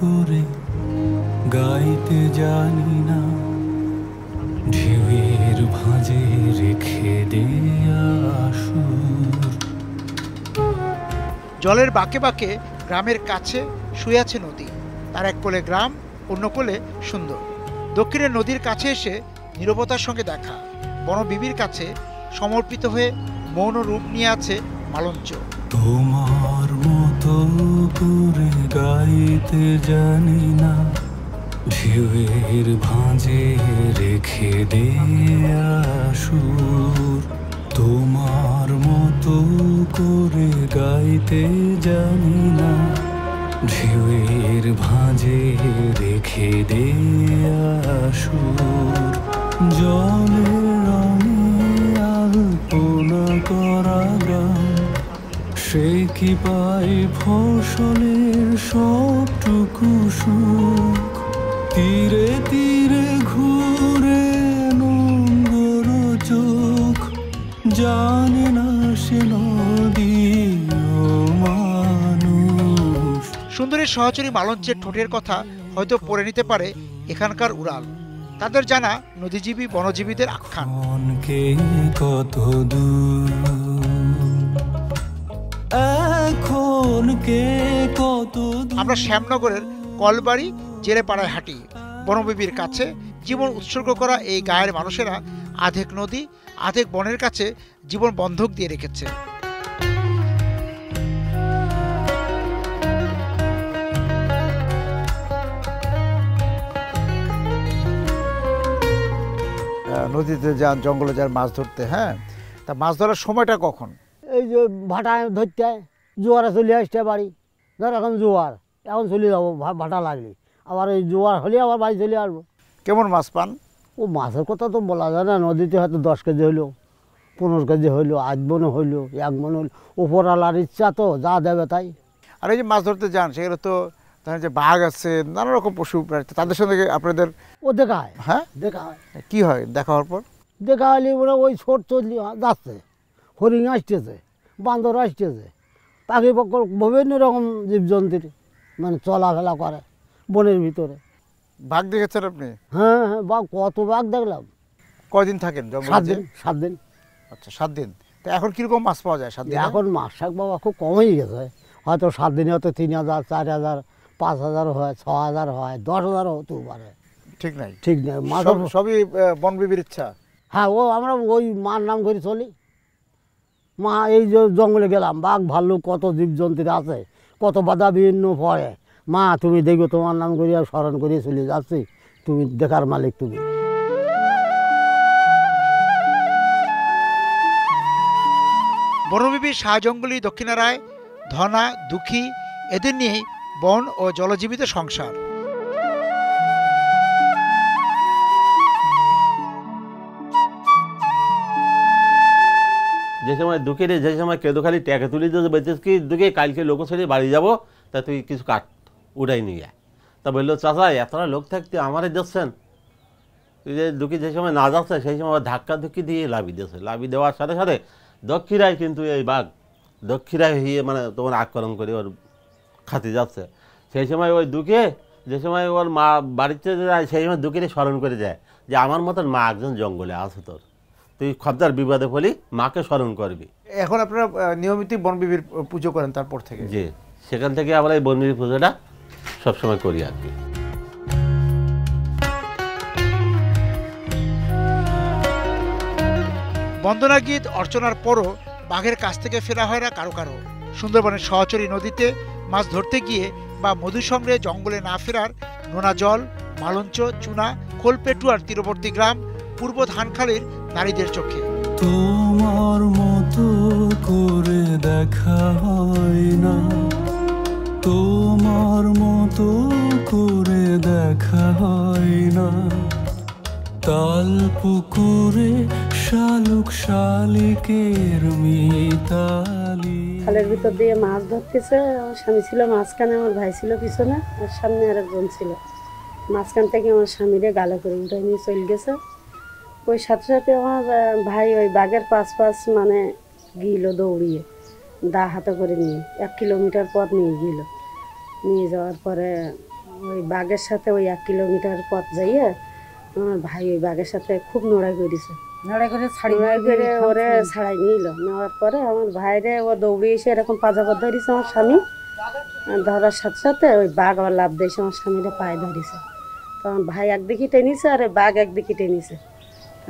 করে গাইতে জানি না, ঢেউয়ের ভাঁজে রেখে দে আসুর। জলের বাঁকে বাঁকে গ্রামের কাছে শুয়ে আছে নদী, তার এক কোলে গ্রাম, অন্য কোলে সুন্দর। দক্ষিণের নদীর কাছে এসে নীরবতার সঙ্গে দেখা, বনবিবির কাছে সমর্পিত হয়ে মৌন রূপ নিয়ে আছে মালঞ্চ। তোমার মতো করে গাইতে জানি না, ঢেউয়ের ভাঁজে রেখে দে আসুর। তোমার মতো করে গাইতে জানি না, ঢেউয়ের ভাঁজে রেখে দে আসুর। জলের রঙে আলপনা করা গান, সে কি পায় ফসলের সবটুকু সুখ। তীরে তীরে ঘুরে নোংর চোখ, জানে না সে নদী ও মানুষ। সুন্দরীর সহচরী মালঞ্চের ঠোঁটের কথা হয়তো পড়ে নিতে পারে এখানকার উড়াল। তাদের জানা নদীজীবী বনজীবীদের আখ্যান। কে কত দূর, এখন কে কত। আমরা শ্যামনগরের কলবাড়ি জেলেপাড়ায় হাঁটি। বনবিবির কাছে জীবন উৎসর্গ করা এই গায়ের মানুষেরা আধেক নদী আধেক বনের কাছে জীবন বন্ধক দিয়ে রেখেছে। নদীতে যান, জঙ্গলে যান মাছ ধরতে। হ্যাঁ, তা মাছ ধরার সময়টা কখন? এই যে ভাটা ধরতে জোয়ারে চলে আসতে বাড়ি, ধর এখন জোয়ার, এখন চলে যাবো ভাটা লাগলে, আবার এই জোয়ার হলে আবার বাড়ি চলে আসবো। কেমন মাছ পান? ও মাছের কথা তো বলা যায় না। নদীতে হয়তো 10 কেজি হইলো, 15 কেজি হইলো, 8 মন হইলো, 1 মন হইলো, উপরওয়ালার ইচ্ছা তো যা দেবে তাই। আর এই যে মাছ ধরতে যান, সেগুলো তো ধরেন যে বাঘ আছে, নানা রকম পশু প্রাণী, তাদের সঙ্গে আপনাদের ও দেখা হয়। হ্যাঁ, দেখা হয়। কি হয় দেখা হওয়ার পর? দেখা হলে ওরা ওই ছোট চললি যাচ্ছে, হরিণ আসতেছে, বান্দর আসতেছে, পাখি পক্ষ বিভিন্ন রকম জীবজন্তুর মানে চলাফেরা করে বনের ভিতরে। বাঘ দেখেছেন আপনি? হ্যাঁ হ্যাঁ, বাঘ, কত বাঘ দেখলাম। কয়দিন থাকেন জঙ্গলে? 7 দিন। 7 দিন। আচ্ছা, 7 দিন। তো এখন কিরকম মাছ পাওয়া যায় 7 দিনে? এখন মাছ শাক বাবা খুব কমই গেছে, হয়তো 7 দিনে হয়তো 3000, 4000, 5000 হয়, 6000 হয়, 10,000 হতেও পারে। ঠিক নাই, ঠিক নেই। মাছ সবই বনবিবির ইচ্ছা। হ্যাঁ, ও আমরা ওই মার নাম করে চলি। মা এই যে জঙ্গলে গেলাম, বাঘ ভাল্লুক কত জীবজন্তুর আছে, কত বাধা বিভিন্ন পড়ে, মা তুমি দেখো তোমার নাম করিয়া স্মরণ করিয়ে চলে যাচ্ছি, তুমি দেখার মালিক তুমি। বনবিবির শাহজঙ্গলী দক্ষিণারায় ধনা, দুঃখী এদের নিয়েই বন ও জলজীবিত সংসার। যে সময় দুঃখে যে সময় কেঁদো খালি ট্যাকে তুলি দিয়ে বলছিস কি দুঃখে কালকে লোক ছেড়ে বাড়ি যাবো, তা তুই কিছু কাট উড়াই নিয়ে যায়। তা বললো চাচা এতটা লোক থাকতে আমারে যাচ্ছেন, তুই যে দুঃখী যে সময় না যাচ্ছে সেই সময় ধাক্কা ধুক্কি দিয়ে লাভি দিয়েছে। লাভি দেওয়ার সাথে সাথে দক্ষিণায় কিন্তু এই বাঘ দক্ষিণায় হয়ে মানে তোমার আক্রমণ করে ওর খাতে যাচ্ছে। সেই সময় ওই দুঃখে যে সময় ওর মা বাড়িতে যায় সেই সময় দুঃখীরে স্মরণ করে যায় যে আমার মতন মা একজন জঙ্গলে আছে, তোর তুই খবদার বিবাদে ফলি মাকে স্মরণ করবি। এখন আপনারা নিয়মিত বনবিবির পুজো করেন তারপর থেকে? জি, সেখান থেকে আমরা এই বনবিবি পুজোটা সবসময় করি আর কি। বন্দনা গীত অর্চনার পরও বাঘের কাছ থেকে ফেরা হয় না কারো কারো। সুন্দরবনের সহচরী নদীতে মাছ ধরতে গিয়ে বা মধু সংগ্রহে জঙ্গলে না ফেরার নোনা জল, মালঞ্চ, চুনা, খোলপেটুয়ার তীরবর্তী গ্রাম পূর্ব ধানখালীর নারীদের চোখে। তোমার মতো করে দেখা হয় না, তোমার মতো করে দেখা হয় না, তাল পুকুরে শালুক শালিকের মিতালি। খালের ভিতর দিয়ে মাছ ধরতেছে, আমার স্বামী ছিল মাঝখানে, আমার ভাই ছিল পিছনে, আর সামনে আরেকজন ছিল। মাঝখান থেকে আমার স্বামীরে গালে করে উঠে নিয়ে চলে গেছে। ওই সাথে সাথে আমার ভাই ওই বাঘের পাশ মানে গিল দৌড়িয়ে, দা হাতে করে নিয়ে 1 কিলোমিটার পথ নিয়ে গেল। নিয়ে যাওয়ার পরে ওই বাঘের সাথে ওই 1 কিলোমিটার পথ যাইয়ে আমার ভাই ওই বাঘের সাথে খুব লড়াই করেছে, লড়াই করে ওরে ছাড়াই নিল। নেওয়ার পরে আমার ভাইরে ও দৌড়ে এসে এরকম পাজাপত ধরেছে আমার স্বামী, ধরার সাথে সাথে ওই বাঘ আবার লাফ দিয়েছে আমার স্বামীরে পায়ে ধরেছে। তো আমার ভাই একদিকে টেনিছে আর বাঘ একদিকে টেনিছে,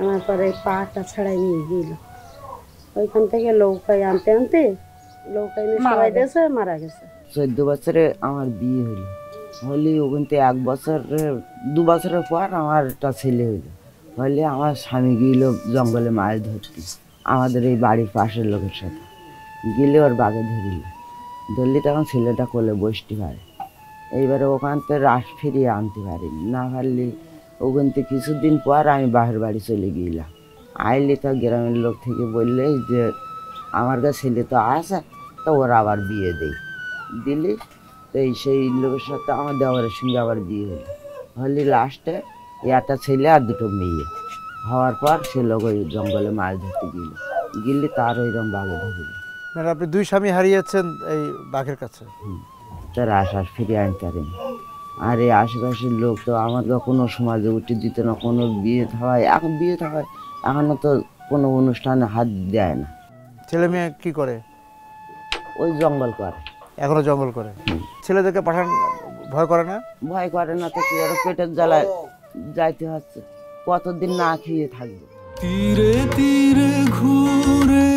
আমার পরে পাটা ছাড়াই নিয়ে গেল। ওইখান থেকে নৌকায় আনতে আনতে নৌকায় নিয়ে সবাই দিয়েছে, মারা গেছে। 14 বছরে আমার বিয়ে হলো, ওখান থেকে 1 বছর 2 বছরের পর আমার একটা ছেলে হইলো। হলে আমার স্বামী গেল জঙ্গলে মাছ ধরতে আমাদের এই বাড়ির পাশের লোকের সাথে, গেলে ওর বাঘে ধরলি তখন ছেলেটা কোলে বসতে পারে। এইবারে ওখান থেকে রাস ফিরিয়ে আনতে পারিনি, না পারলে ওখান থেকে কিছুদিন পর আমি বাপের বাড়ি চলে গেলাম। আইলে তো গ্রামের লোক থেকে বললে যে আমার কাছে ছেলে তো আছে, তো ওরা আবার বিয়ে দিলে তো সেই লোকের সাথে আমার দেওয়ারের সঙ্গে আবার বিয়ে হলে লাস্টে একটা ছেলে আর 2টো মেয়ে হওয়ার পর সে লোক ওই জঙ্গলে মাছ ধরতে গেলে তার ওইরকম বাঘে ধরল। মানে আপনি 2 স্বামী হারিয়েছেন এই বাঘের কাছে? তার আশ্বাস ফিরিয়ে আনতে পারেনি। আর এই আশেপাশের লোক তো আমাকে কোনো সমাজে উঠে দিত না, কোনো বিয়ে থাকায় এখন এখনও তো কোনো অনুষ্ঠানে হাত দেয় না। ছেলে মেয়ে কি করে? ওই জঙ্গল করে, এখনো জঙ্গল করে। ছেলেদেরকে পাঠান ভয় করে না? ভয় করে না তো কি, আর পেটের জ্বালায় যাইতে হচ্ছে, কতদিন না খেয়ে থাকবে। তীরে তীরে ঘুরে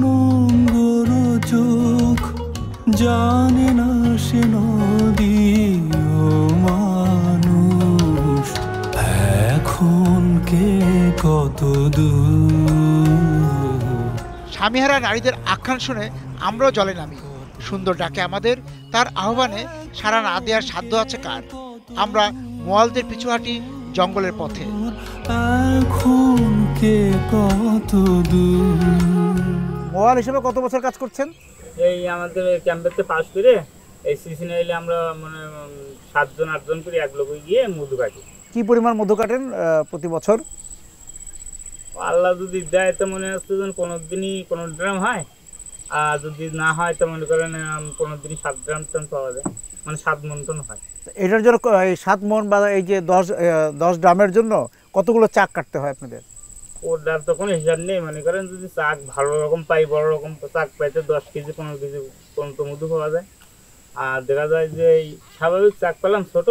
নোংর চোখ, জানে না সে নদী ও মানুষ এখন কে কত দূর। স্বামীহারা নারীদের আখ্যান শুনে আমরাও জলে নামি। সুন্দর ডাকে আমাদের, তার আহ্বানে সাড়া না দেওয়ার সাধ্য আছে কার? আমরা মোয়ালদের পিছু হাঁটি জঙ্গলের পথে। এখন কে কত দূর। মোয়াল হিসেবে কত বছর কাজ করছেন? এই আমাদের ক্যাম্পেতে পাস করে এই সিজনে এলে আমরা মানে 7-8 জন করে এক লোক গিয়ে মধু কাটি। কি পরিমাণ মধু কাটেন প্রতি বছর? আল্লাহ যদি দেয় তো মনে হচ্ছে যেন 15 দিনই 15 ড্রাম হয়, আর যদি না হয় তো মনে করেন 15 দিনই 7 ড্রাম টন পাওয়া যায়, মানে 7 মন টন হয়। এটার জন্য এই 7 মন বা এই যে 10 ড্রামের জন্য কতগুলো চাক কাটতে হয় আপনাদের? ওটার তো কোনো হিসাব নেই, মনে করেন যদি চাক ভালো রকম পাই, বড় রকম চাক পাইতে 10 কেজি 15 কেজি পর্যন্ত মধু পাওয়া যায়। আর দেখা যায় যে এই স্বাভাবিক চাক পেলাম ছোট,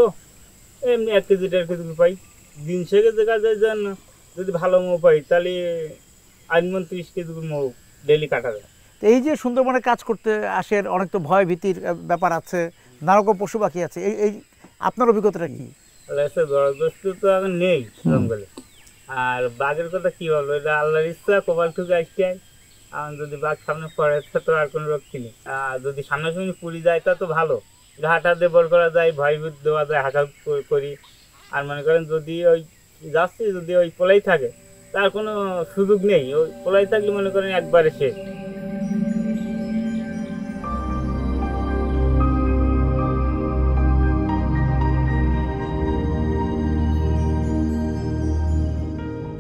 এমনি 1 কেজি 1.5 কেজি পাই। দিন শেষে দেখা যায় যে যদি ভালো মৌ পাই তাহলে 8 মন 30 কেজি মৌ ডেলি কাটা যায়। এই যে সুন্দরবনে কাজ করতে আসেন, অনেক তো ভয় ভীতির ব্যাপার আছে, নানা রকম পশু পাখি আছে, এই আপনার অভিজ্ঞতাটা কি? জড়বস্তু তো এখন নেই জঙ্গলে, আর বাঘের কথা কি বলবো, এটা আল্লাহর ইচ্ছা, কপাল ঠুকে আসতে হয়। আর যদি বাঘ সামনে পড়ে তো আর কোনো রক্ষী নেই, আর যদি সামনাসামনি পুড়ি যায় তা তো ভালো, ঘাটা দিয়ে বল করা যায়, ভয়ভূত দেওয়া যায়, হাঁকা করি। আর মনে করেন যদি ওই যাচ্ছি যদি ওই পোলাই থাকে তার কোনো সুযোগ নেই, ওই পোলাই থাকলে মনে করেন একবারে শেষ।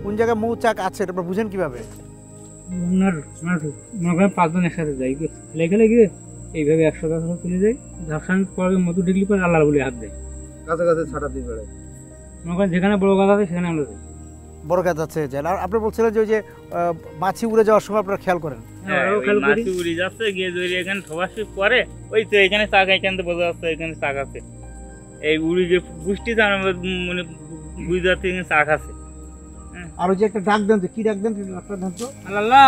কোন জায়গায় মৌচাক আছে এটা বুঝেন কিভাবে? মনে করেন 5 জন একসাথে যাই, লেগে এইভাবে 100 গাছ তুলে যায়, ঝাপসান পরে মধু ঢিকলি পরে আল্লাহ বলে হাত দেয়, কাছে কাছে ছাটা দিয়ে বেড়ায়। মনে করেন যেখানে বড় গাছ আছে সেখানে আমরা যাই, বড় গাছ আছে যান। আর আপনি বলছিলেন যে ওই যে মাছি উড়ে যাওয়ার সময় আপনারা খেয়াল করেন? মাছি উড়ে যাচ্ছে গিয়ে যদি এখানে ঠোবাসি পরে, ওই তো এখানে চাক, এখান থেকে বোঝা যাচ্ছে এখানে চাক আছে, এই উড়ি যে পুষ্টি মানে বুঝতে যাচ্ছে এখানে চাক আছে। আর ওই যে একটা ডাক দেন, কি ডাক দেন আপনার ধান তো? আল্লাহ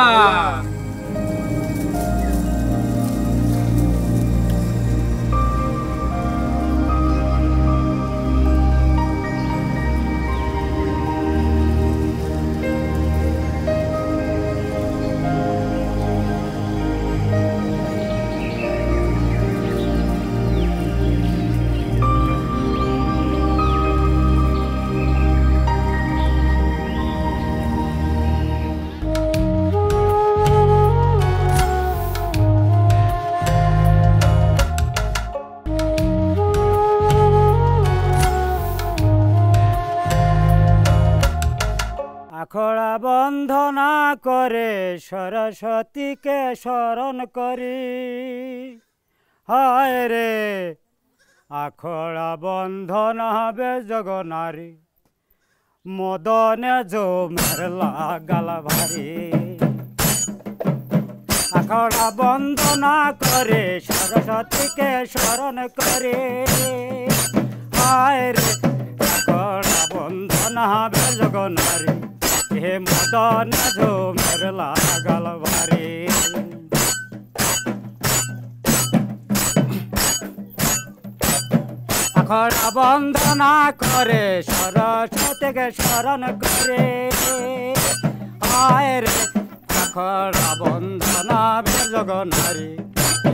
আখড়া বন্ধনা করে সরস্বতীকে স্মরণ করি, হায় রে আখড়া বন্ধন হবে জগনারী মদনে জমের লাগাল ভারী আখড়া বন্দনা করে সরস্বতীকে স্মরণ করে আয় রে আখড়া বন্দনা হবে জগনারী হে মদনে জমের লাগাল ভারী আখড়া বন্দনা করে সরস্বতীকে স্মরণ করে আয় রে আখড়া বন্দনা জগনারী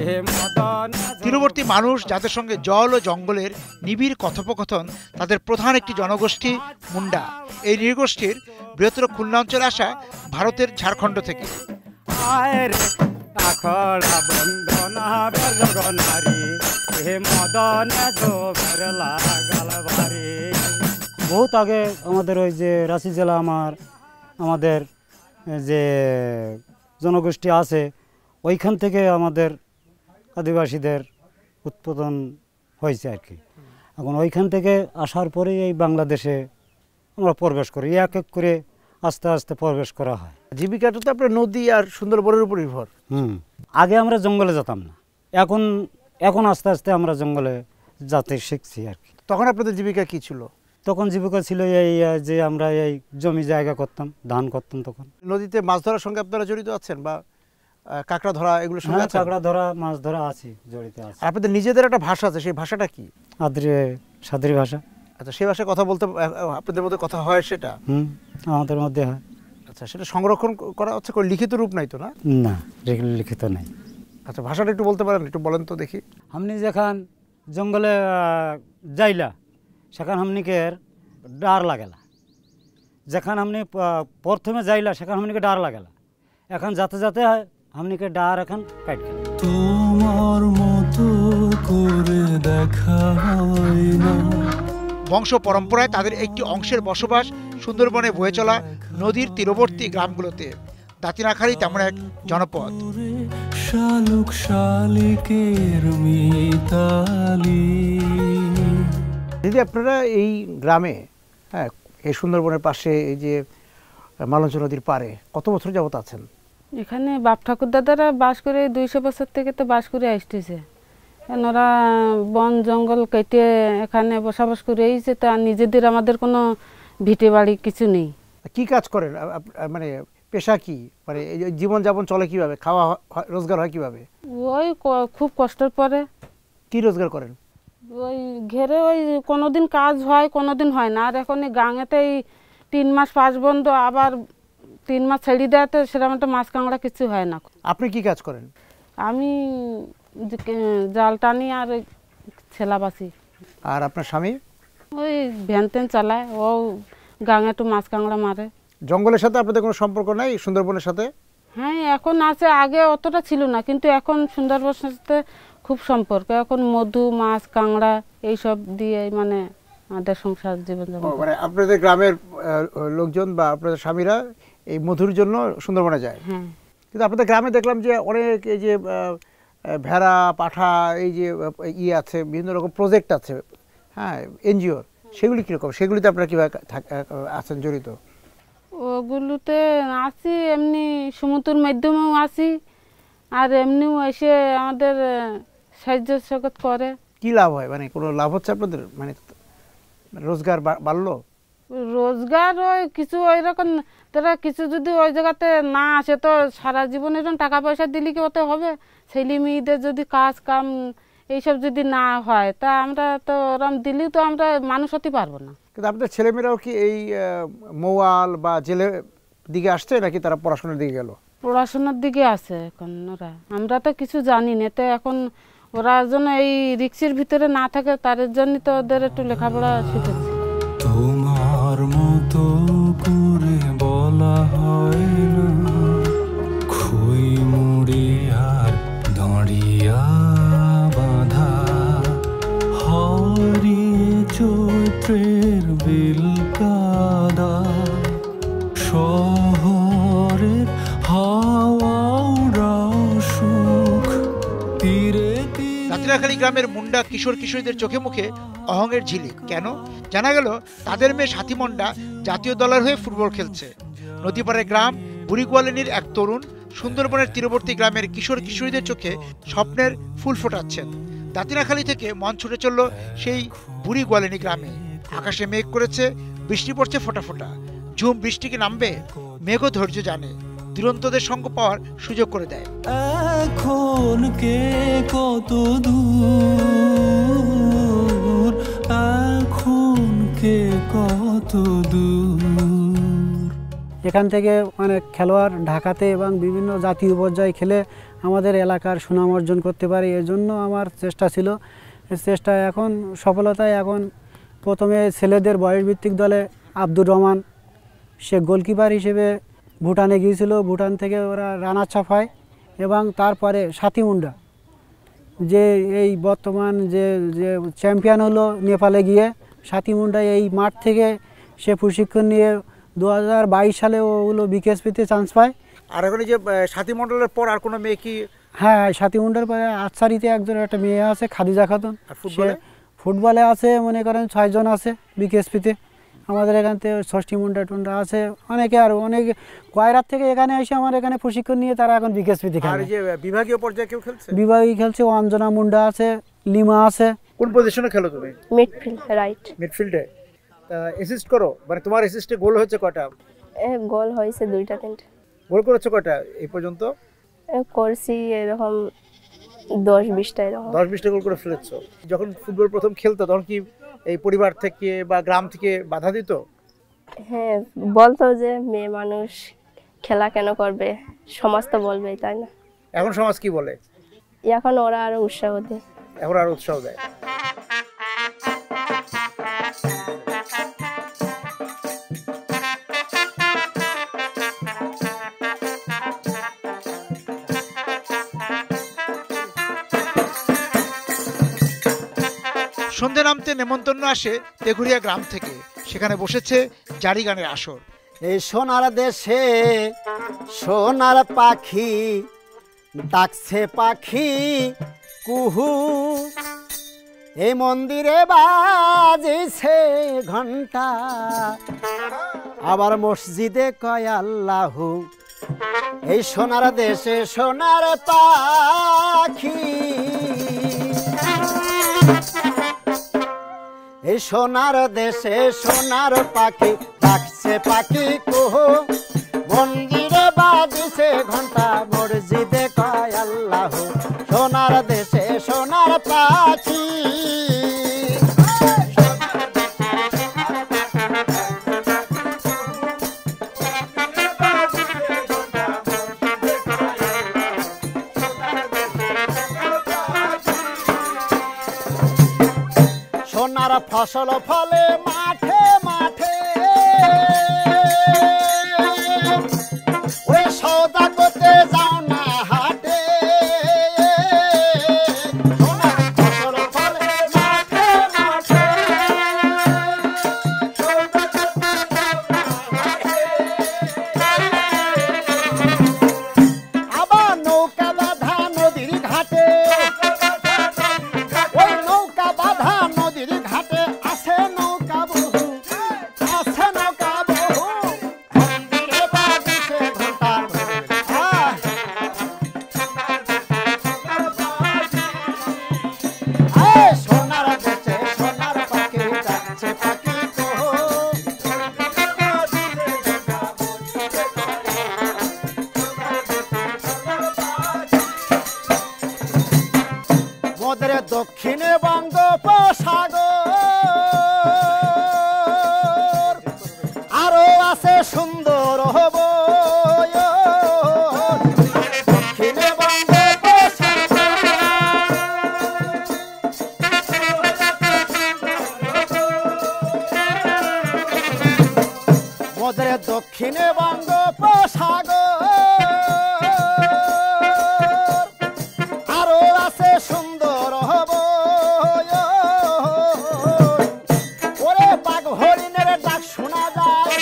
হে মদন। তীরবর্তী মানুষ যাদের সঙ্গে জল ও জঙ্গলের নিবিড় কথোপকথন তাদের প্রধান একটি জনগোষ্ঠী মুন্ডা। এই নৃগোষ্ঠীর বৃহত্তর খুলনা অঞ্চলে আসা ভারতের ঝাড়খণ্ড থেকে। আয় রে আখড়া বন্দনা জগনারী হে মদন জোবের লাগাল ভারী। বহুত আগে আমাদের ওই যে রাঁচি জেলা আমাদের যে জনগোষ্ঠী আছে ওইখান থেকে আমাদের আদিবাসীদের উৎপাদন হয়েছে আর কি। এখন ওইখান থেকে আসার পরেই এই বাংলাদেশে আমরা প্রবেশ করি, এক এক করে আস্তে আস্তে প্রবেশ করা হয়। জীবিকাটা তো আপনার নদী আর সুন্দরবনের উপর নির্ভর। আগে আমরা জঙ্গলে যেতাম না, এখন আস্তে আস্তে আমরা জঙ্গলে যেতে শিখছি আর কি। তখন আপনাদের জীবিকা কি ছিল? তখন জীবিকা ছিল এই যে আমরা এই জমি জায়গা করতাম, ধান করতাম। তখন নদীতে মাছ ধরার সঙ্গে আপনারা জড়িত আছেন বা কাঁকড়া ধরা এগুলোর সঙ্গে? কাঁকড়া ধরা, মাছ ধরা আছি, জড়িত আছি। আপনাদের নিজেদের একটা ভাষা আছে, সেই ভাষাটা কি? সাদরি ভাষা। আচ্ছা, সেই ভাষায় কথা বলতে আপনাদের মধ্যে কথা হয় সেটা? আমাদের মধ্যে হয়। আচ্ছা, সেটা সংরক্ষণ করা হচ্ছে, কোনো লিখিত রূপ নাই তো? না, লিখিত নাই। আচ্ছা, ভাষাটা একটু বলতে পারেন? একটু বলেন তো দেখি। আপনি যখন জঙ্গলে যাইলা সেখান আমনিকে ডার লাগেলা, যখন আপনি প্রথমে যাইলা সেখান আমনিকে ডার লাগেলা, এখন যাতে যাতে আমনিকে ডার এখন কাট গেল। তোমার মতো করে দেখা হয় না। বংশ পরম্পরায় তাদের একটি অংশের বসবাস সুন্দরবনে বয়ে চলা নদীর তীরবর্তী গ্রামগুলোতে। দাঁতিনাখারি তেমন এক জনপদ। শালুক শালিকের মিতালি। দিদি, আপনারা এই গ্রামে, হ্যাঁ, এই সুন্দরবনের পাশে এই যে মালঞ্চ নদীর পাড়ে কত বছর যাবত আছেন? এখানে বাপ ঠাকুর দাদারা বাস করে 200 বছর থেকে তো বাস করে আসতেছে। ওরা বন জঙ্গল কেটে এখানে বসবাস করে এসেছে, তা নিজেদের আমাদের কোনো ভিটে বাড়ি কিছু নেই। কি কাজ করেন, মানে পেশা কি, মানে জীবনযাপন চলে কিভাবে, খাওয়া রোজগার হয় কিভাবে? ওই খুব কষ্টের পরে। কি রোজগার করেন? ওই ঘেরে ওই কোনোদিন কাজ হয়, কোনোদিন হয় না। আর এখন এই গাঙেতেই 3 মাস পাস বন্ধ, আবার 3 মাস ছেড়ে দেয়, তো সেরকম একটা মাছ কাঁকড়া কিছু হয় না। আপনি কি কাজ করেন? আমি জাল টানি আর ছেলাবাসি। আর আপনার স্বামী? ওই ভ্যান ট্যান চালায়, ও গাঙে একটু মাছ কাঁকড়া মারে। জঙ্গলের সাথে আপনাদের কোনো সম্পর্ক নাই সুন্দরবনের সাথে? হ্যাঁ, এখন আছে, আগে অতটা ছিল না, কিন্তু এখন সুন্দরবনের সাথে খুব সম্পর্ক। এখন মধু, মাছ, কাঁকড়া এইসব দিয়ে মানে আমাদের সংসার জীবন যাপন। মানে আপনাদের গ্রামের লোকজন বা আপনাদের স্বামীরা এই মধুর জন্য সুন্দরবনে যায়? হ্যাঁ। কিন্তু আপনাদের গ্রামে দেখলাম যে অনেক এই যে ভেড়া, পাঠা, এই যে আছে, বিভিন্ন রকম প্রজেক্ট আছে, হ্যাঁ, এনজিও, সেগুলি কীরকম? সেগুলিতে আপনারা কীভাবে আছেন জড়িত? ওগুলোতে আসি, এমনি সমুদ্রের মাধ্যমেও আসি, আর এমনিও এসে আমাদের সাহায্য সহযোগ করে। কি লাভ হয়, মানে কোনো লাভ হচ্ছে আপনাদের, মানে রোজগার বাড়লো? রোজগার ওই কিছু ওই রকম, তারা কিছু যদি ওই জায়গাতে না আসে তো সারা জীবনের টাকা পয়সা দিলে কি ওতে হবে? ছেলে মেয়েদের যদি কাজ কাম এইসব যদি না হয়, তা আমরা তো ওরম দিলেও তো আমরা মানুষ হতে পারবো না। কিন্তু আপনাদের ছেলেমেয়েরাও কি এই মৌয়াল বা জেলে দিকে আসছে, নাকি তারা পড়াশোনার দিকে গেল? পড়াশোনার দিকে আছে এখন ওরা, আমরা তো কিছু জানি না। তো এখন ওরা যেন এই রিক্সের ভিতরে না থাকে, তার জন্য তো ওদের একটু লেখাপড়া শিখেছে। তোমার মতো করে বলা হয় না, খুই মুড়ি আর দাঁড়িয়া বাঁধা, হারিয়ে চৈত্রের বিলকাদা, শহরের হাওয়া সুখ তীরে। দাঁতিনাখালী গ্রামের মুন্ডা কিশোর কিশোরীদের চোখে মুখে অহংয়ের ঝিলিক। কেন? জানা গেল তাদের মেয়ে সাথী মন্ডা জাতীয় দলের হয়ে ফুটবল খেলছে। নদীপাড়ের গ্রাম বুড়িগোয়ালিনীর এক তরুণ সুন্দরবনের তীরবর্তী গ্রামের কিশোর কিশোরীদের চোখে স্বপ্নের ফুল ফোটাচ্ছেন। দাঁতিনাখালী থেকে মন ছুটে চলল সেই বুড়িগোয়ালিনী গ্রামে। আকাশে মেঘ করেছে, বৃষ্টি পড়ছে ফোঁটা ফোঁটা। ঝুম বৃষ্টি কি নামবে? মেঘও ধৈর্য জানে, দুরন্তদের সঙ্গ পাওয়ার সুযোগ করে দেয়। এখন কে কত দূর, এখন কে কত দূর। এখান থেকে অনেক খেলোয়াড় ঢাকাতে এবং বিভিন্ন জাতীয় পর্যায়ে খেলে আমাদের এলাকার সুনাম অর্জন করতে পারে, এজন্য আমার চেষ্টা ছিল। চেষ্টা এখন সফলতায়। এখন প্রথমে ছেলেদের বয়সভিত্তিক দলে আব্দুর রহমান, সে গোলকিপার হিসেবে ভুটানে গিয়েছিল। ভুটান থেকে ওরা রানার আপ হয় এবং তারপরে সাথী মুন্ডা যে এই বর্তমান যে যে চ্যাম্পিয়ন হলো নেপালে গিয়ে, সাথী মুন্ডা এই মাঠ থেকে সে প্রশিক্ষণ নিয়ে 2022 সালে ওগুলো বিকেএসপিতে চান্স পায়। আর এখন যে সাথী মণ্ডলের পর আর কোনো মেয়ে কি? হ্যাঁ, সাথী মুন্ডার পরে আটসারিতে একজন একটা মেয়ে আছে খাদিজা খাতুন। ফুটবলে আছে মনে করেন 6 জন আছে বিকেএসপিতে। আমাদের এখান থেকে ষষ্ঠী মুন্ডা টুন্ডা আছে অনেকে, আর অনেক কয়রার থেকে এখানে এসে আমার এখানে প্রশিক্ষণ নিয়ে তারা এখন বিকেএসপিতে খেলে। আর যে বিভাগীয় পর্যায়ে কেউ খেলছে? বিভাগীয় খেলছে অঞ্জনা মুন্ডা আছে, লিমা আছে। কোন পজিশনে খেলো তুমি? Midfield, right. মিডফিল্ডে অ্যাসিস্ট করো? মানে তোমার অ্যাসিস্টে গোল হয়েছে কয়টা? গোল হয়েছে 2টা 3টা। গোল করেছো কয়টা এই পর্যন্ত? করছি এরকম 10-20টা, এরকম 10-20টা গোল করে ফেলেছো। যখন ফুটবল প্রথম খেলতো তখন কি এই পরিবার থেকে বা গ্রাম থেকে বাধা দিত? হ্যাঁ, বলতো যে মেয়ে মানুষ খেলা কেন করবে, সমাজ তো বলবেই, তাই না? এখন সমাজ কি বলে? এখন ওরা আরো উৎসাহ দেয়। এখন আরো উৎসাহ দেয়। সন্ধে নামতে নেমন্তন্ন আসে তেঘুরিয়া গ্রাম থেকে। সেখানে বসেছে জারি গানের আসর। এই সোনার দেশে সোনার পাখি ডাকছে পাখি কুহু, এই মন্দিরে বাজেছে ঘন্টা, আবার মসজিদে কয় আল্লাহু। এই সোনার দেশে সোনার পাখি, এই সোনার দেশে সোনার পাখি ডাকছে পাখি কুহু, মন্দিরে বাজছে ঘন্টা, মসজিদে কয় আল্লাহু। সোনার দেশে সোনার পাখি। সোনার ফসল ফলে মাঠে মাঠে, ওই সৌদা করতে যাও না হাটে। সোনার ফসল ফলে মাঠে মাঠে, আবার নৌকা বাঁধা নদীর ঘাটে, ওই নৌকা বাঁধা নদীর ঘাটে আছে নৌকা বহু, আছে নৌকা বহু, মন্দিরে বাজছে ঘন্টা। সোনার দেশে সোনার পাখি ডাকছে পাখি কুহু, মোদের দক্ষিণে বঙ্গোপসাগর, আরো আছে সুন্দর হব। দক্ষিণে মোদের দক্ষিণে বঙ্গোপসাগর, আরো আছে সুন্দর হব। ওরে বাঘ হরিণের ডাক শোনা যায়,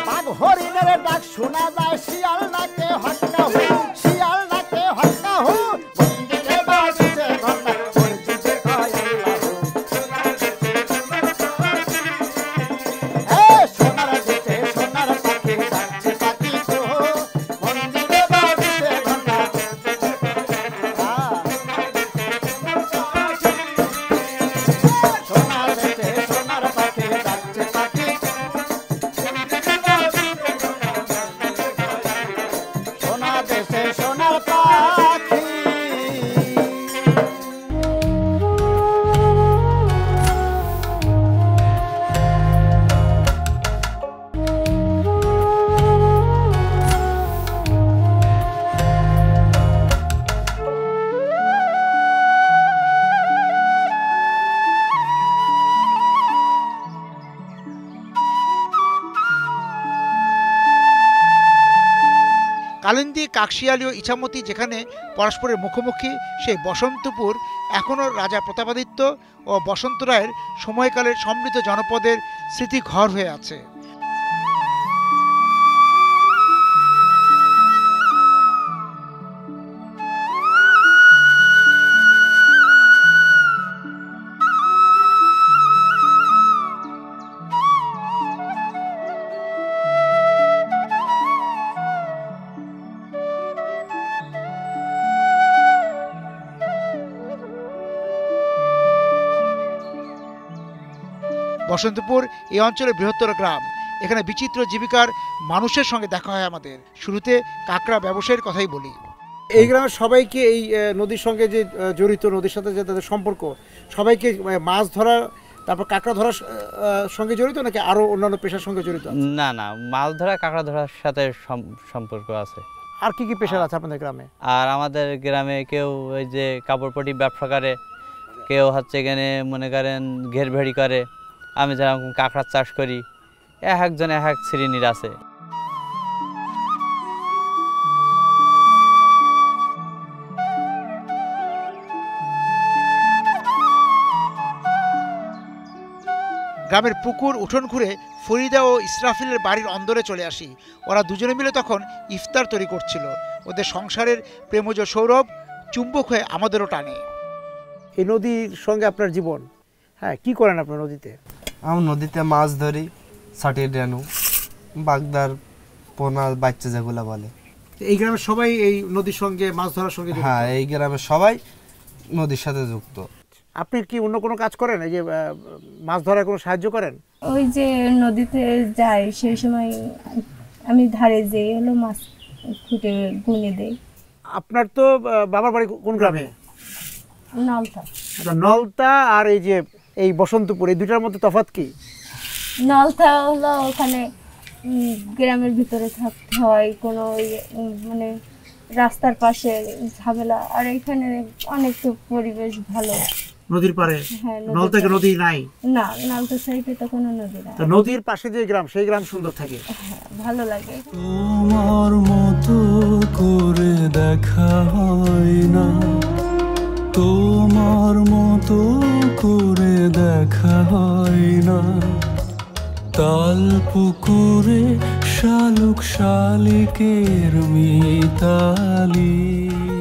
বাঘ হরিণের ডাক শোনা যায়, শিয়াল ডাকে হট্টা হু, শিয়াল ডাকে হট্টা হু, মন্দিরে বাজছে কালিন্দী, কাকশিয়ালী ও ইছামতি যেখানে পরস্পরের মুখোমুখি, সেই বসন্তপুর এখনও রাজা প্রতাপাদিত্য ও বসন্ত রায়ের সময়কালের সমৃদ্ধ জনপদের স্মৃতিঘর হয়ে আছে। বসন্তপুর এই অঞ্চলের বৃহত্তর গ্রাম। এখানে বিচিত্র জীবিকার মানুষের সঙ্গে দেখা হয় আমাদের। শুরুতে কাঁকড়া ব্যবসায়ের কথাই বলি। এই গ্রামের সবাইকে এই নদীর সঙ্গে যে জড়িত, নদীর সাথে যে তাদের সম্পর্ক, সবাইকে মাছ ধরা তারপর কাঁকড়া ধরার সঙ্গে জড়িত নাকি আরও অন্যান্য পেশার সঙ্গে জড়িত? না না, মাছ ধরা কাঁকড়া ধরার সাথে সম্পর্ক আছে। আর কি কি পেশা আছে আপনাদের গ্রামে? আর আমাদের গ্রামে কেউ ওই যে কাপড়পটি ব্যবসা করে, কেউ হচ্ছে এখানে মনে করেন ঘের ভেড়ি করে, আমি যেরকম কাঁকড়ার চাষ করি। একজন এক শ্রেণীর আছে। গ্রামের পুকুর উঠোন ঘুরে ফরিদা ও ইসরাফিলের বাড়ির অন্দরে চলে আসি। ওরা দুজনে মিলে তখন ইফতার তৈরি করছিল। ওদের সংসারের প্রেমজ সৌরভ চুম্বক হয়ে আমাদেরও টানে। এই নদীর সঙ্গে আপনার জীবন, হ্যাঁ, কি করেন আপনার নদীতে? আমি নদীতে মাছ ধরি, ছাটিয়ে ডেনু, বাগদার, পোনা, বাচ্চা যেগুলো বলে। এই গ্রামের সবাই এই নদীর সঙ্গে মাছ ধরার সঙ্গে? হ্যাঁ, এই গ্রামের সবাই নদীর সাথে যুক্ত। আপনি কি অন্য কোনো কাজ করেন, এই যে মাছ ধরার কোনো সাহায্য করেন? ওই যে নদীতে যাই সেই সময় আমি ধারে যেয়ে হলো মাছ খুঁটে গুনে দেই। আপনার তো বাবার বাড়ি কোন গ্রামে? নলতা। নলতা আর এই যে এই বসন্তপুর, এই দুটার মধ্যে তফাৎ কি? নলতা হলো ওখানে গ্রামের ভিতরে থাকতে হয়, কোনো মানে রাস্তার পাশে ঝামেলা, আর এখানে অনেক পরিবেশ ভালো। নদীর পারে? হ্যাঁ। নলতাকে নদী নাই? না, নলতা সাইডে তো কোনো নদী নাই। তো নদীর পাশে যে গ্রাম, সেই গ্রাম সুন্দর থাকে। হ্যাঁ, ভালো লাগে। তোমার মতো করে দেখা হয় না, তোমার মতো করে দেখা হয় না, তাল পুকুরে শালুক শালিকের মিতালি।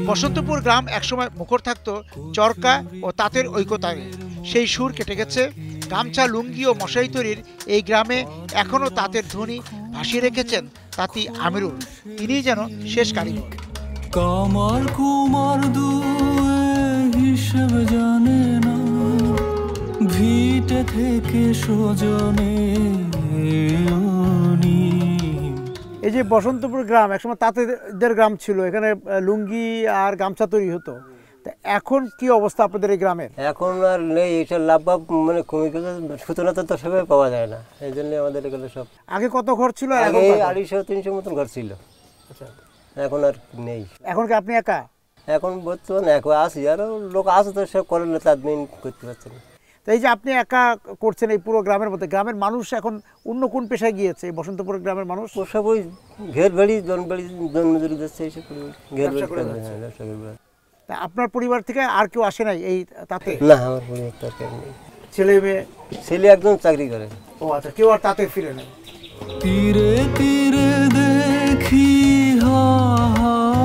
বসন্তপুর গ্রাম একসময় মুখর থাকতো চরকা ও তাঁতের ঐকতানে। সেই সুর কেটে গেছে। গামছা, লুঙ্গি ও মশারি তৈরির এই গ্রামে এখনও তাঁতের ধ্বনি ভাসিয়ে রেখেছেন তাঁতি আমিরুল। তিনিই যেন শেষ কারিগর। কামার কুমার দুয়ে হিসেব জানে না, ভিটে থেকে সজনে। এই যে বসন্তপুর গ্রাম একসময় তাঁতেদের গ্রাম ছিল, এখানে লুঙ্গি আর গামছা তৈরি হতো। এখন কি অবস্থা আপনাদের এই গ্রামের? এখন আর নেই, এইসব লাভ মানে কমে গেছে, সূচনা তো সেভাবে পাওয়া যায় না, এই জন্য আমাদের এগুলো সব। আগে কত ঘর ছিল? আগে 250-300 মতন ঘর ছিল। আচ্ছা, এখন আর নেই। এখন কি আপনি একা? এখন বর্তমানে একা আছি, আরও লোক আছে তো সব করেন না, তার মেন করতে পারছে না। তো এই যে আপনি একা করছেন এই পুরো গ্রামের মধ্যে, গ্রামের মানুষ এখন অন্য কোন পেশায় গিয়েছে? এই বসন্তপুর গ্রামের মানুষ সব ওই ঘের বাড়ি, জন্মজুরি যাচ্ছে, এইসব ঘের বাড়ি ব্যবসা করে। আপনার পরিবার থেকে আর কেউ আসে নাই এই তাতে? না, আমার পরিবার তো কেউ নেই। ছেলে মেয়ে? ছেলে একদম চাকরি করে। ও আচ্ছা, কেউ আর তাতে ফিরে নেই। তীরে তীরে দেখি হাহাকার,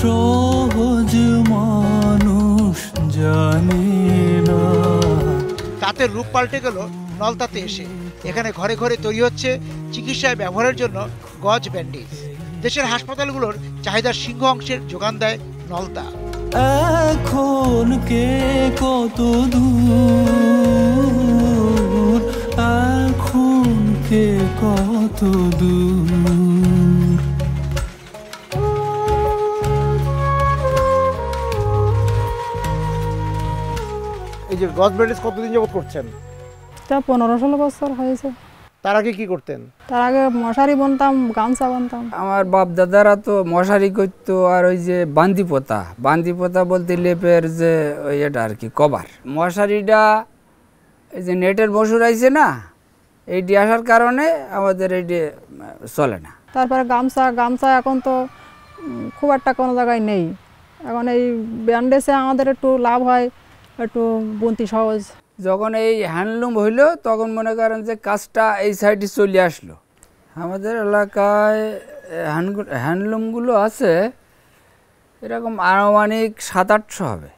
সহজ মানুষ জানে না। তাঁতের রূপ পাল্টে গেল নলতাতে এসে। এখানে ঘরে ঘরে তৈরি হচ্ছে চিকিৎসায় ব্যবহারের জন্য গজ ব্যান্ডেজ। দেশের হাসপাতালগুলোর চাহিদার সিংহ অংশের যোগান দেয় নলতা। এখন কে কত দূর, এখন কে কত দূর। এই যে গজ ব্যান্ডেজ কতদিন যাবত করছেন? তা 15-16 বছর হয়েছে। তার আগে কি করতেন? তার আগে মশারি বুনতাম, গামছা বুনতাম। আমার বাপ দাদারা তো মশারি করতো, আর ওই যে বান্দি পোতা বলতে লেপের যে ওই এটা আর কি কভার। মশারিটা এই যে নেটের মশুর আইছে না, এইটি আসার কারণে আমাদের এইটি চলে না। তারপরে গামছা গামছা এখন তো খুব একটা কোনো জায়গায় নেই। এখন এই ব্যান্ডেজে আমাদের একটু লাভ হয়, একটু বুনতি সহজ। যখন এই হ্যান্ডলুম হইলো তখন মনে করেন যে কাজটা এই সাইডে চলে আসলো। আমাদের এলাকায় হ্যান্ডলুমগুলো আছে এরকম আনুমানিক 700-800 হবে।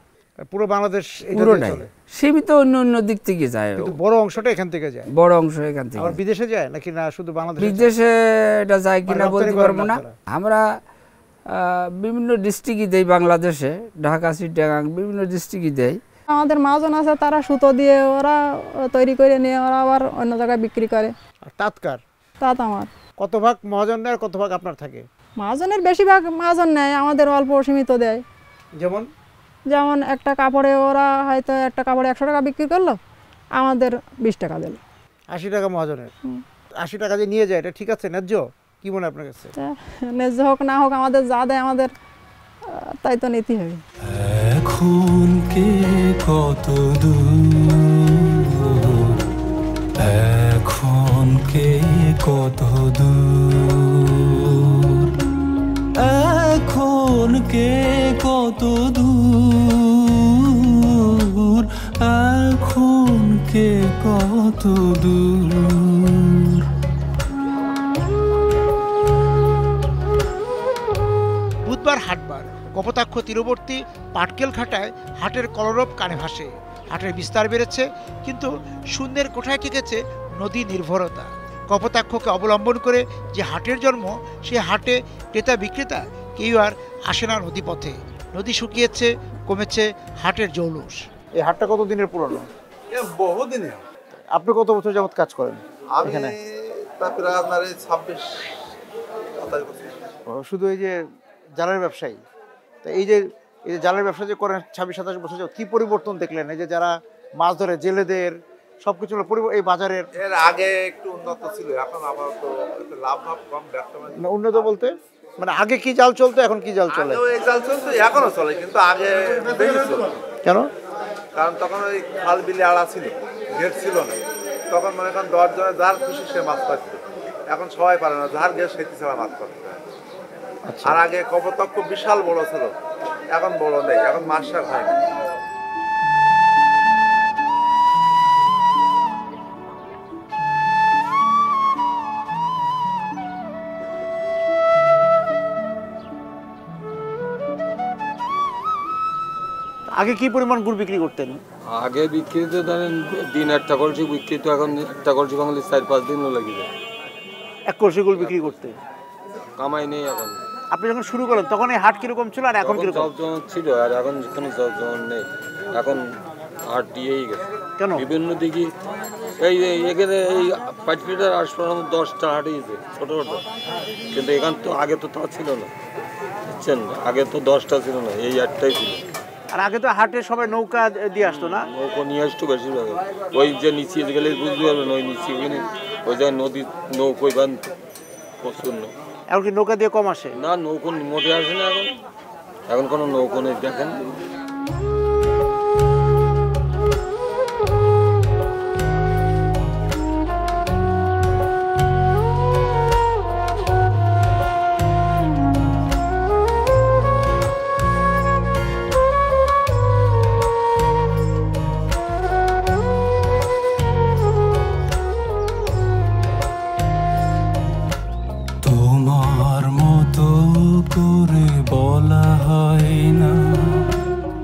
পুরো বাংলাদেশ পুরোটাই সীমিত অন্য অন্য দিক থেকে যায়, কিন্তু বড় অংশটা এখান থেকে যায়। বড় অংশ এখান থেকে। আর বিদেশে যায় নাকি না শুধু বাংলাদেশে? বিদেশে এটা যায় কিনা বলতে পারবো না। আমরা বিভিন্ন ডিস্ট্রিক্টই দেই বাংলাদেশে, ঢাকা চিটাগাং বিভিন্ন ডিস্ট্রিক্টই দেই। আমাদের মহাজন আছে, তারা সুতো দিয়ে ওরা তৈরি করে নিয়ে ওরা আবার অন্য জায়গায় বিক্রি করে। আর তাঁতকার? তাঁত আমার। কত ভাগ মহাজন নেয় আর কত ভাগ আপনার থাকে? মহাজনের বেশিরভাগ মহাজন নেয়, আমাদের অল্প সীমিত দেয়। যেমন যেমন একটা কাপড়ে ওরা হয়তো একটা কাপড়ে 100 টাকা বিক্রি করলো, আমাদের 20 টাকা দিল। 80 টাকা মহাজনের। 80 টাকা যে নিয়ে যায় এটা ঠিক আছে, ন্যায্য? কি মনে আপনার কাছে? ন্যায্য হোক না হোক আমাদের যা দেয় আমাদের তাই তো নিতে হবে। এখন কে কত দূর, এখন কে কত দূর, এখন কে কত দূর, এখন কে কত দূর। বুধবার হাটবার কপোতাক্ষ তীরবর্তী পাটকেল ঘাটায় হাটের কলরব কানে ভাসে। হাটের বিস্তার বেড়েছে, কিন্তু শূন্যের কোঠায় ঠেকেছে নদী নির্ভরতা। কপোতাক্ষকে অবলম্বন করে যে হাটের জন্ম, সে হাটে ক্রেতা বিক্রেতা কেউ আর আসে না নদীপথে। নদী শুকিয়েছে, কমেছে হাটের জৌলুস। এই হাটটা কত দিনের পুরনো? বহুদিনের। আপনি কত বছর যাবত কাজ করেন এখানে? প্রায় আপনার 26-27 বছর। শুধু এই যে জালের ব্যবসায়ী, তো এই যে জালের ব্যবসা যে করেন 26-27 বছর যাবত, কি পরিবর্তন দেখলেন? এই যে যারা মাছ ধরে জেলেদের সবকিছু এই বাজারের? এর আগে একটু উন্নত ছিল, এখন আবার তো লাভ কম। ব্যবসা উন্নত বলতে মানে আগে কি জাল চলতো, এখন কি জাল চলে? এই জাল চলতো, এখনো চলে, কিন্তু আগে বেশি ছিল। কেন? কারণ তখন ওই খাল বিলে আড়া ছিল, গেট ছিল না। তখন মনে করেন 10 জনে যার খুশি সে মাছ পাচ্ছে। এখন সবাই পারে না, যার গেট সেটি ছাড়া মাছ পাচ্ছে। আর আগে কপোতাক্ষ বিশাল বড় ছিল, এখন বড় নেই, এখন মাছ শাক হয় না। আগে কি পরিমাণ গুড় বিক্রি করতেন? আগে বিক্রি তো ধরেন দিন 1টা কলসি বিক্রি, তো এখন 1টা কলসি বাঙালি 4-5 দিনও লেগে যায় 1 কলসি গুড় বিক্রি করতে। কামাই নেই এখন। আপনি যখন শুরু করেন তখন এই হাট কিরকম ছিল আর এখন কিরকম? জমজমাট ছিল, আর এখন কোনো জমজমাট নেই। এখন হাট দিয়েই গেছে। কেন? বিভিন্ন দিকে এই এখানে এই 5 মিটার 10টা হাটিয়েছে ছোটো ছোটো, কিন্তু এখান তো আগে তো তা ছিল না, বুঝছেন? আগে তো 10টা ছিল না, এই 8টাই ছিল। আর আগে তো হাটে সবাই নৌকা দিয়ে আসতো না? নৌকা নিয়ে আসতো বেশিরভাগ। ওই যে নিচে গেলে বুঝতে পারবেন, ওই নিচে ওখানে ওই জায়গায় নদীর নৌকোই বান প্রচুর। এখন কি নৌকা দিয়ে কম আসে? না, নৌকো মোটে আসে না এখন। এখন কোনো নৌকো নেই, দেখেন।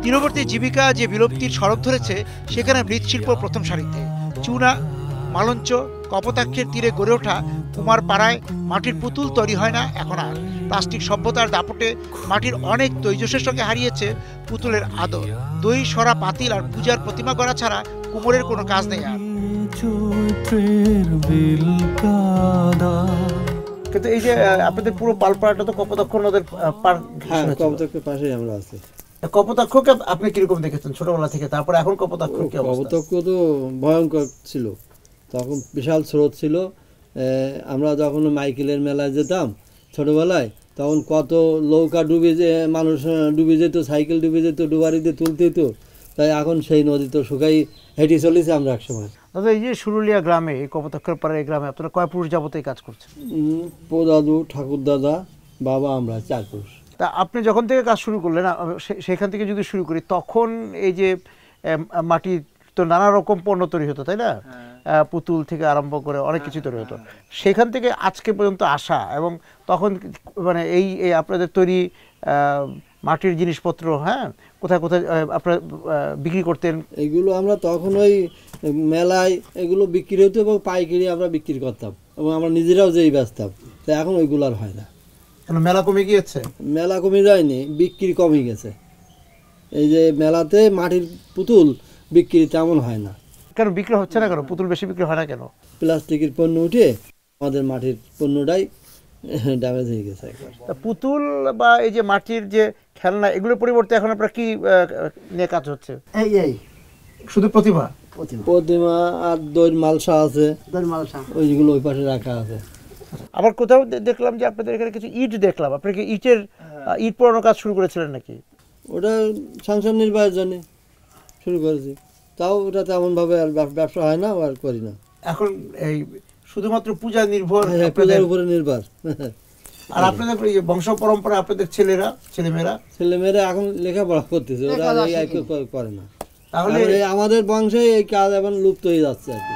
তীরবর্তী জীবিকা যে বিলুপ্তির সড়ক ধরেছে, সেখানে মৃৎশিল্প প্রথম সারিতে। চুনা, মালঞ্চ, কপোতাক্ষের তীরে গড়ে ওঠা কুমার পাড়ায় মাটির পুতুল তৈরি হয় না এখন আর। প্লাস্টিক সভ্যতার দাপটে মাটির অনেক তৈজসের সঙ্গে হারিয়েছে পুতুলের আদর। দই, সরা, পাতিল আর পূজার প্রতিমা গড়া ছাড়া কুমোরের কোনো কাজ নেই আর। কিন্তু এই যে আপনাদের পুরো পালপাড়াটা তো কপোতাক্ষ নদের পার। হ্যাঁ, কপোতাক্ষের পাশেই আমরা আছি। কপোতাক্ষকে আপনি কিরকম দেখেছেন ছোটবেলা থেকে? তারপর এখন কপোতাক্ষ কি অবস্থা? কপোতাক্ষ তো ভয়ঙ্কর ছিল, তখন বিশাল স্রোত ছিল। আমরা যখন মাইকেলের মেলায় যেতাম ছোটবেলায়, তখন কত নৌকা ডুবে মানুষ ডুবে যেত, সাইকেল ডুবে যেত, ডুবারিতে তুলতে হতো। তাই এখন সেই নদী তো শুকাই হেঁটে চলেছে আমরা একসময়। দাদা এই যে সুরুলিয়া গ্রামে, এই কপোতাক্ষের পাড়ার এই গ্রামে আপনারা কয় পুরুষ যাবত এই কাজ করছেন? দাদু, ঠাকুর দাদা, বাবা, আমরা 4 পুরুষ। তা আপনি যখন থেকে কাজ শুরু করলেন, সেখান থেকে যদি শুরু করি, তখন এই যে মাটি তো নানা রকম পণ্য তৈরি হতো, তাই না? পুতুল থেকে আরম্ভ করে অনেক কিছু তৈরি হতো। সেখান থেকে আজকে পর্যন্ত আসা, এবং তখন মানে এই আপনাদের তৈরি মাটির জিনিসপত্র, হ্যাঁ, কোথায় কোথায় আপনারা বিক্রি করতেন? এগুলো আমরা তখন ওই মেলায় এগুলো বিক্রি হতো এবং পাইকারি আমরা বিক্রি করতাম, এবং আমরা নিজেরাও যেই বেচতাম। তো এখন ওইগুলো আর হয় না। মেলা কমে গিয়েছে? মেলা কমে যায়নি, বিক্রি কমে গেছে। এই যে মেলাতে মাটির পুতুল বিক্রি তেমন হয় না। কেন বিক্রি হচ্ছে না কেন? পুতুল বেশি বিক্রি হয় না কেন? প্লাস্টিকের পণ্য উঠে আমাদের মাটির পণ্যটাই ড্যামেজ হয়ে গেছে। পুতুল বা এই যে মাটির যে খেলনা, এগুলোর পরিবর্তে এখন আপনার কি নিয়ে কাজ হচ্ছে? এই শুধু প্রতিমা আর দইয়ের মালসা আছে, ওইগুলো ওই পাশে রাখা আছে। আবার কোথাও দেখলাম যে আপনাদের এখানে কিছু ইট দেখলাম। আপনি কি ইট পোড়ানোর কাজ শুরু করেছিলেন নাকি? ওটা সংসার নির্বাহের জন্য শুরু করেছি, তাও ওটা তেমনভাবে আর ব্যবসা হয় না, আর করি না এখন। এই শুধুমাত্র পূজা নির্ভর, পূজার উপরে নির্ভর। আর আপনাদের বংশ পরম্পরা, আপনাদের ছেলেমেয়েরা এখন লেখাপড়া করতেছে, ওরা করে না। তাহলে আমাদের বংশে এই কাজ এখন লুপ্ত হয়ে যাচ্ছে আর কি।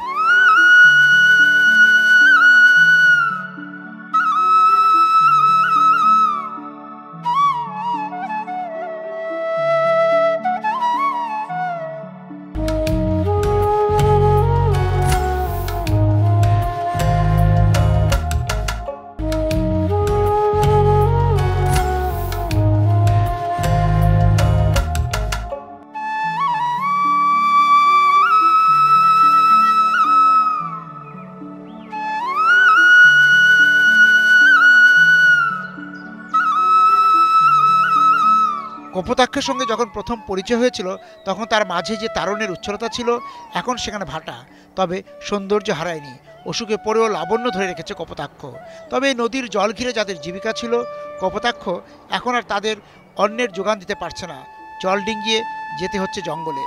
কপোতাক্ষের সঙ্গে যখন প্রথম পরিচয় হয়েছিল, তখন তার মাঝে যে তারুণ্যের উচ্ছলতা ছিল, এখন সেখানে ভাটা। তবে সৌন্দর্য হারায়নি, অসুখে পড়েও লাবণ্য ধরে রেখেছে কপোতাক্ষ। তবে এই নদীর জল ঘিরে যাদের জীবিকা ছিল, কপোতাক্ষ এখন আর তাদের অন্যের যোগান দিতে পারছে না। জল ডিঙ্গিয়ে যেতে হচ্ছে জঙ্গলে।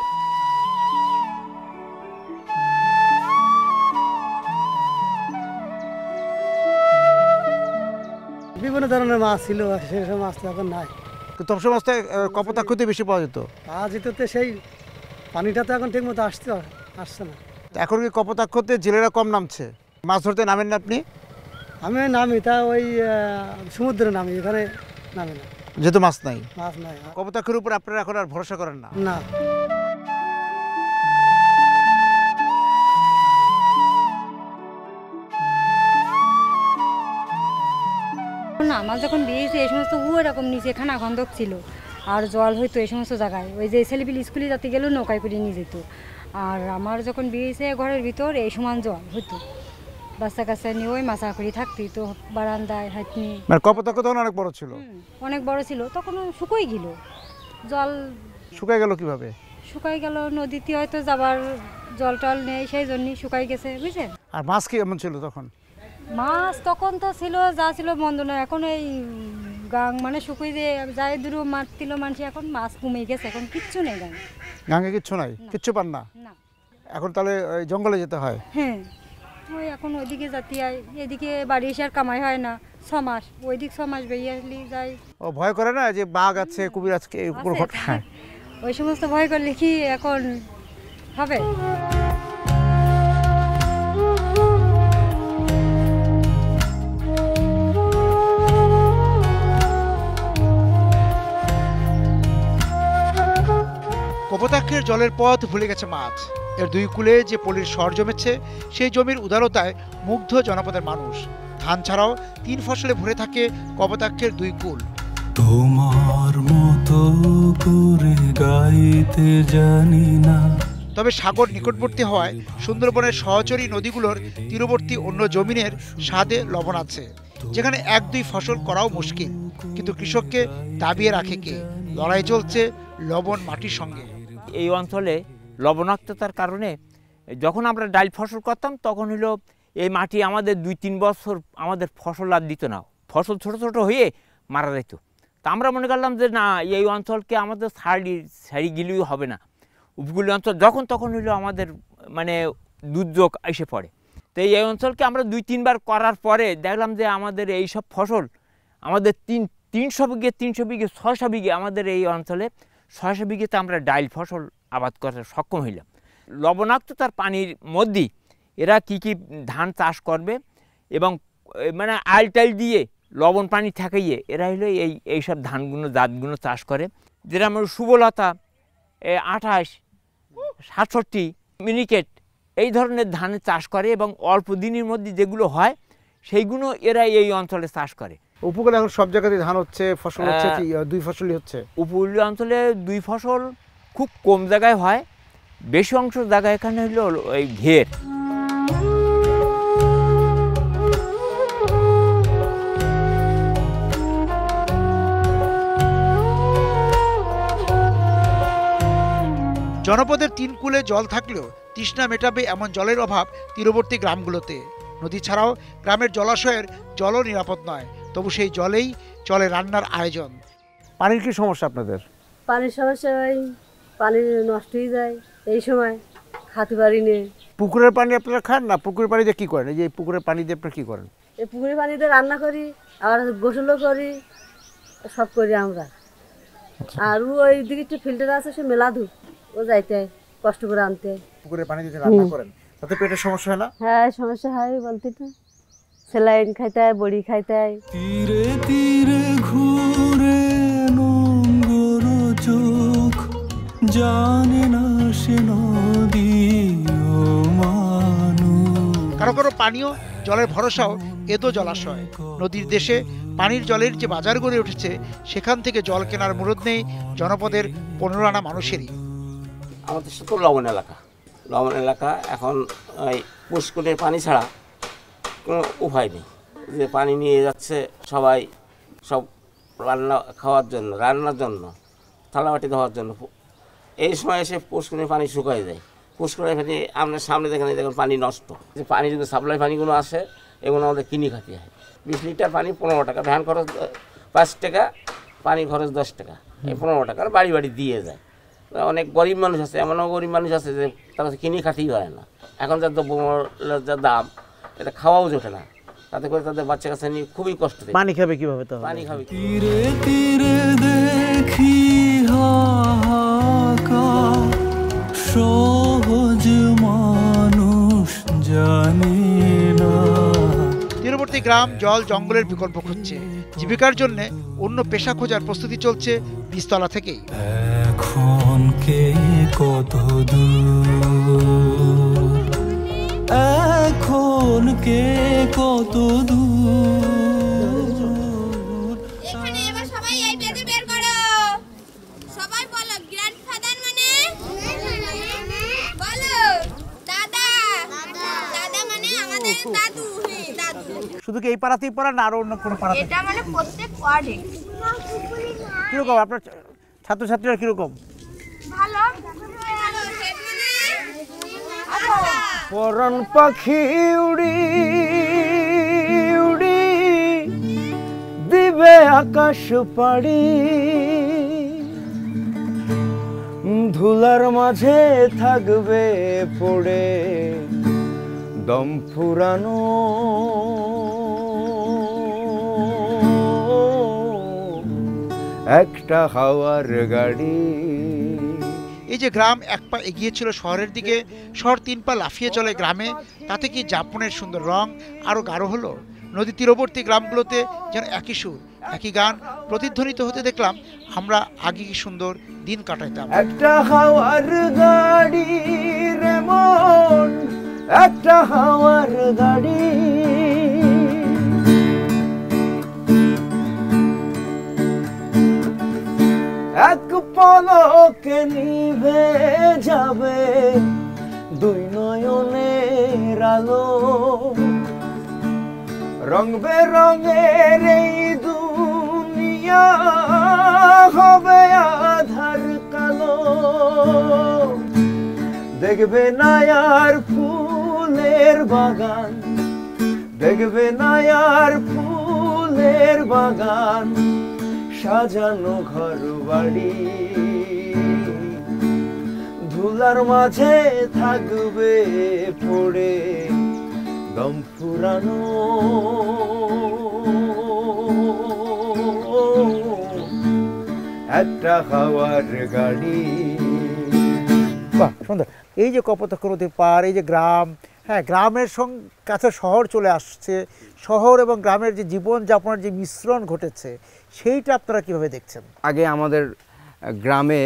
বিভিন্ন ধরনের মাছ ছিল, সেসব মাছ তো এখন নাই। তপসা মাছটা কপোতাক্ষতে বেশি পাওয়া যেত। পাওয়া যেত, সেই পানিটা তো এখন ঠিক মতো আসছে না। এখন কি কপোতাক্ষতে জেলেরা কম নামছে? মাছ ধরতে নামেন না আপনি? আমি নামি, তা ওই সমুদ্রে নামি, এখানে নামি না, যেহেতু মাছ নাই। কপোতাক্ষের উপর আপনারা এখন আর ভরসা করেন না? না। আমার যখন বিয়ে হয়েছে, এই সমস্ত এরকম নিচে খানা খন্দক ছিল, আর জল হইতো এই সমস্ত জায়গায়। ওই যে ছেলেপিলে স্কুলে যাতে গেলেও নৌকায় করে নিয়ে যেত। আর আমার যখন বিয়ে হয়েছে, ঘরের ভিতর এই সমান জল হইতো, বাচ্চা কাচ্চা নিয়ে ওই মাছা করে থাকতি, তো বারান্দায় হাঁটনি। কপোতাক্ষ তখন অনেক বড় ছিল? অনেক বড় ছিল, তখন শুকিয়ে গেল। জল শুকাই গেল কিভাবে? শুকাই গেল, নদীতে হয়তো যাবার জল টল নেই, সেই জন্যই শুকাই গেছে, বুঝছেন। আর মাছ কি এমন ছিল তখন? মাছ তখন তো ছিল, যা ছিল মন্দ নয়। এখন এই গাং মানে শুকিয়ে যে যায় দূর মারছিল মানুষ, এখন মাছ কমে গেছে, এখন কিচ্ছু নেই গাঙে কিচ্ছু নাই, কিচ্ছু পান না এখন? তাহলে জঙ্গলে যেতে হয়? হ্যাঁ, ওই এখন ওইদিকে যাতে হয়, এদিকে বাড়ি এসে আর কামাই হয় না। 6 মাস, ওইদিক 6 মাস বেরিয়ে আসলি যাই। ও ভয় করে না যে বাঘ আছে, কুমির আছে? ওই সমস্ত ভয় করলে কি এখন হবে? কপোতাক্ষের জলের পথ ভুলে গেছে মাছ। এর দুই কূলে যে পলির স্বর জমেছে, সেই জমির উদারতায় মুগ্ধ জনপদের মানুষ। ধান ছাড়াও 3 ফসলে ভরে থাকে কপোতাক্ষের 2 কূল। তোমার মতো করে গাইতে জানি না। তবে সাগর নিকটবর্তী হওয়ায় সুন্দরবনের সহচরী নদীগুলোর তীরবর্তী অন্য জমিনের স্বাদে লবণ আছে, যেখানে 1-2 ফসল করাও মুশকিল। কিন্তু কৃষককে দাবিয়ে রাখে কে? লড়াই চলছে লবণ মাটির সঙ্গে। এই অঞ্চলে লবণাক্ততার কারণে যখন আমরা ডাল ফসল করতাম, তখন হলো এই মাটি আমাদের 2-3 বছর আমাদের ফসল আর দিত না, ফসল ছোট ছোট হয়ে মারা যেত। তা আমরা মনে করলাম যে না, এই অঞ্চলকে আমাদের ছাড়ি গেলেও হবে না। উপকূলীয় অঞ্চল যখন তখন হলো আমাদের মানে দুর্যোগ এসে পড়ে। তো এই অঞ্চলকে আমরা 2-3 বার করার পরে দেখলাম যে আমাদের এই সব ফসল আমাদের 300 বিঘে 300 বিঘে 600 বিঘে আমাদের এই অঞ্চলে 600 বিঘেতে আমরা ডাইল ফসল আবাদ করতে সক্ষম হইলাম। লবণাক্ততার পানির মধ্যেই এরা কি ধান চাষ করবে এবং মানে আইল টাইল দিয়ে লবণ পানি ঠেকাইয়ে এরা হলো এইসব ধানগুলো জাতগুলো চাষ করে, যেটা আমরা সুবলতা 28, 67, মিনিকেট এই ধরনের ধানের চাষ করে এবং অল্প দিনের মধ্যে যেগুলো হয় সেইগুলো এরা এই অঞ্চলে চাষ করে। উপকূলে এখন সব জায়গাতে ধান হচ্ছে, ফসল হচ্ছে কি 2 ফসলই হচ্ছে? উপকূলীয় অঞ্চলে 2 ফসল খুব কম জায়গায় হয়, বেশি অংশ জায়গায় এখানে হলো ওই ঘের। জনপদের 3 কূলে জল থাকলেও তৃষ্ণা মেটাবে এমন জলের অভাব তীরবর্তী গ্রামগুলোতে। নদী ছাড়াও গ্রামের জলাশয়ের জলও নিরাপদ নয়, তবু সেই জলেই চলে রান্নার আয়োজন। পানির কি সমস্যা আপনাদের? পানির সমস্যা হয়, পানি নষ্ট হয়ে যায়, এই সময় খাতে পারি নে। পুকুরের পানি আপনারা খান না? পুকুরের পানি দিয়ে কী করেন? এই যে পুকুরের পানি দিয়ে আপনারা কী করেন? এই পুকুরের পানি দিয়ে রান্না করি, আবার গোসলও করি, সব করি আমরা। আর ওই দিকে একটু ফিল্টার আছে, সে মেলা ধূপ, ও যাইতে কষ্ট করে আনতে। পুকুরের পানি দিয়ে রান্না করেন, তাতে পেটের সমস্যা হয় না? হ্যাঁ সমস্যা হয় বলতে তো, স্যালাইন খাইতে হয়, বড়ি খাইতে হয়। তীরে তীরে ঘুরে নোংর চোখ, জানে না সে নদী ও মানুষ। কারো কারো পানীয় জলের ভরসাও এতো জলাশয়। নদীর দেশে পানির জলের যে বাজার গড়ে উঠেছে, সেখান থেকে জল কেনার মুরদ নেই জনপদের 15 আনা মানুষেরই। আমাদের তো লবণ এলাকা, এখন ওই পুষ্করের পানি ছাড়া কোনো উপায় নেই। যে পানি নিয়ে যাচ্ছে সবাই, সব রান্নার জন্য, থালাবাটি ধোয়ার জন্য। এই সময় এসে পুষ্করের পানি শুকায় যায়। পুষ্করের পানি আপনার সামনে দেখেন পানি নষ্ট। যে পানি যদি সাপ্লাই পানিগুলো আসে, এগুলো আমাদের কিনে খাতে হয়। 20 লিটার পানি 15 টাকা, ভ্যান খরচ 5 টাকা, পানি খরচ 10 টাকা, এই 15 টাকার বাড়ি বাড়ি দিয়ে যায়। অনেক গরিব মানুষ আছে, এমনও গরিব মানুষ আছে যে তারা কিনে খাতেই পারে না। এখন যার দ্রব্যমূল্যের যা দাম, এটা খাওয়াও জোটে না, তাতে করে তাদের বাচ্চা কাছে নিয়ে খুবই কষ্ট। পানি খাবে কিভাবে? তো পানি খাবে তীরে তীরে দেখি হাহাকার, সহজ মানুষ জানে না। তীরবর্তী গ্রাম জল জঙ্গলের বিকল্প খুঁজছে। জীবিকার জন্য অন্য পেশা খোঁজার প্রস্তুতি চলছে বীজতলা থেকেই। এখন কে কত দূর, এখন কে কত দূর। এখানে এবার সবাই এই বেদে বের করো, সবাই বলো গ্র্যান্ডফাদার মানে বলো দাদা, দাদা মানে আমাদের দাদু। শুধু কি এই পাড়াতেই পড়া না আরো অন্য কোনো পাড়াতে? এটা মানে প্রত্যেক ওয়ার্ডে। কিরকম আপনার ছাত্রছাত্রীরা কিরকম? ভালো। পরাণ পাখি উড়ি উড়ি দিবে আকাশ পাড়ি, ধুলার মাঝে থাকবে পড়ে দম ফুরানো। একটা হাওয়ার গাড়ি। এই যে গ্রাম এক পা এগিয়ে ছিল শহরের দিকে, শহর 3 পা লাফিয়ে চলে গ্রামে, তাতে কি যাপনের সুন্দর রং আরো গাঢ় হলো? নদী তীরবর্তী গ্রামগুলোতে যেন একই সুর, একই গান প্রতিধ্বনিত হতে দেখলাম আমরা আগে কি সুন্দর দিন কাটাইতাম। একটা হাওয়ার গাড়ি রে মন, একটা হাওয়ার গাড়ি। এক পলকে নিভে যাবে 2 নয়নের আলো, রং বেরঙের এই দুনিয়া হবে আধার কালো। দেখবে না আর ফুলের বাগান, দেখবে না আর ফুলের বাগান, সাজানো ঘর বাড়ি। ধুলার মাঝে থাকবে পড়ে দম ফুরানো একটা খাওয়ার গাড়ি। বাহ সুন্দর। এই যে কপোতাক্ষ নদীর পার, এই যে গ্রাম, হ্যাঁ গ্রামের কাছে শহর চলে আসছে, শহর এবং গ্রামের যে জীবনযাপনের যে মিশ্রণ ঘটেছে সেইটা আপনারা কিভাবে দেখছেন? আগে আমাদের গ্রামে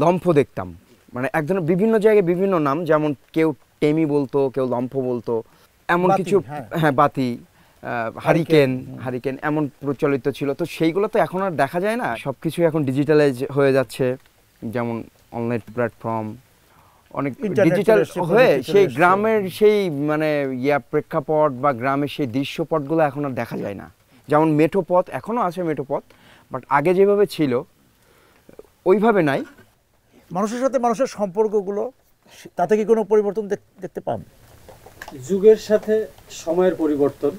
লম্ফ দেখতাম, মানে এক ধরনের বিভিন্ন জায়গায় বিভিন্ন নাম, যেমন কেউ টেমি বলতো, কেউ লম্ফ বলতো, এমন কিছু, হ্যাঁ বাতি, হারিকেন এমন প্রচলিত ছিল। তো সেইগুলো তো এখন আর দেখা যায় না, সব কিছু এখন ডিজিটালাইজ হয়ে যাচ্ছে, যেমন অনলাইন প্ল্যাটফর্ম অনেক ডিজিটাল হয়ে সেই গ্রামের সেই মানে প্রেক্ষাপট বা গ্রামের সেই দৃশ্যপটগুলো এখন আর দেখা যায় না। যেমন মেঠো পথ এখনও আছে, মেঠো পথ, বাট আগে যেভাবে ছিল ওইভাবে নাই। মানুষের সাথে মানুষের সম্পর্কগুলো, তাতে কি কোনো পরিবর্তন দেখতে পান? যুগের সাথে সময়ের পরিবর্তন।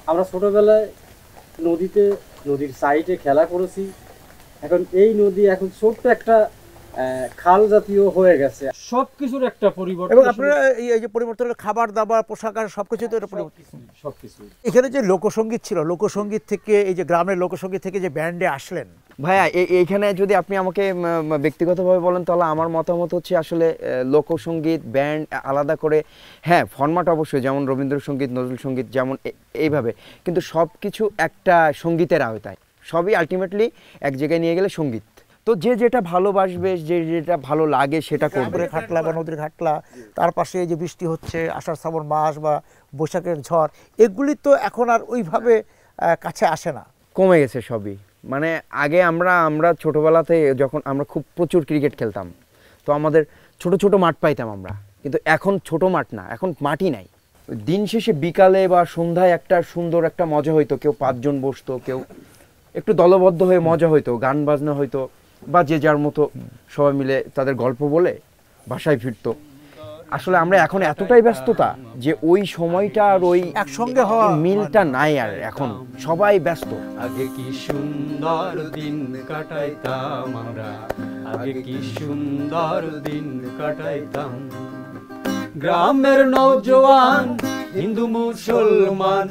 আমরা ছোটবেলায় নদীর সাইডে খেলা করেছি, এখন এই নদী এখন ছোট্ট একটা খাল জাতীয় হয়ে গেছে, সবকিছুর একটা পরিবর্তন। এবং আপনারা এই যে পরিবর্তন, খাবার দাবার, পোশাক আশাক সবকিছু তো এটা পরিবর্তন। সবকিছু। এখানে যে লোকসঙ্গীত ছিল, লোকসঙ্গীত থেকে এই যে গ্রামের লোকসঙ্গীত থেকে যে ব্যান্ডে আসলেন, ভাইয়া এইখানে যদি আপনি আমাকে ব্যক্তিগতভাবে বলেন তাহলে আমার মতামত হচ্ছে আসলে লোকসঙ্গীত ব্যান্ড আলাদা করে, হ্যাঁ ফরম্যাট অবশ্যই, যেমন রবীন্দ্রসঙ্গীত, নজরুল সঙ্গীত যেমন এইভাবে, কিন্তু সব কিছু একটা সঙ্গীতের আওতায়, সবই আলটিমেটলি এক জায়গায় নিয়ে গেলে সঙ্গীত। তো যে যেটা ভালোবাসবে, যে যেটা ভালো লাগে সেটা করবে। ঘাটলা বা নদীর ঘাটলা, তার পাশে এই যে বৃষ্টি হচ্ছে, আষাঢ় শ্রাবণ মাস বা বৈশাখের ঝড়, এগুলি তো এখন আর ওইভাবে কাছে আসে না, কমে গেছে সবই। মানে আগে আমরা ছোটোবেলাতে যখন আমরা খুব প্রচুর ক্রিকেট খেলতাম, তো আমাদের ছোট ছোট মাঠ পাইতাম আমরা, কিন্তু এখন ছোট মাঠ না, এখন মাঠই নাই। দিন শেষে বিকালে বা সন্ধ্যায় একটা সুন্দর একটা মজা হইতো, কেউ 5 জন বসতো, কেউ একটু দলবদ্ধ হয়ে মজা হইতো, গান বাজনা হইতো, বা যে যার মতো সবাই মিলে তাদের গল্প বলে বাসায় ফিরতো। আসলে আমরা এখন এতটাই ব্যস্ততা যে ওই সময়টা আর ওই একসঙ্গে হওয়া মিলটা নাই, আর এখন সবাই ব্যস্ত। আগে কি সুন্দর দিন কাটাইতাম আমরা, আগে কি সুন্দর দিন কাটাইতাম। গ্রামের নওজোয়ান হিন্দু মুসলমান,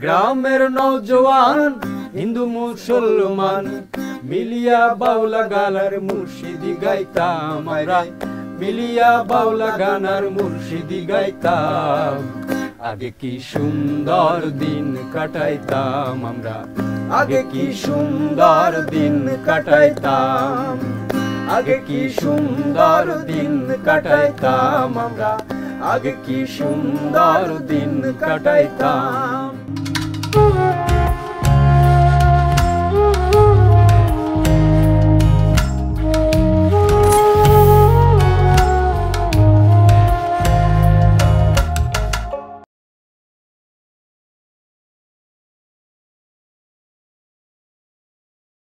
গ্রামের নওজোয়ান হিন্দু মুসলমান, মিলিয়া বাউলা গানার মুর্শিদি গাইতাম আমরা, মিলিয়া বাউলা গানার মুর্শিদি গাইতাম। আগে কি সুন্দর দিন কাটাইতাম আমরা, আগে কি সুন্দর দিন কাটাইতাম, আগে কি সুন্দর দিন কাটাইতাম আমরা, আগে কি সুন্দর দিন কাটাইতাম।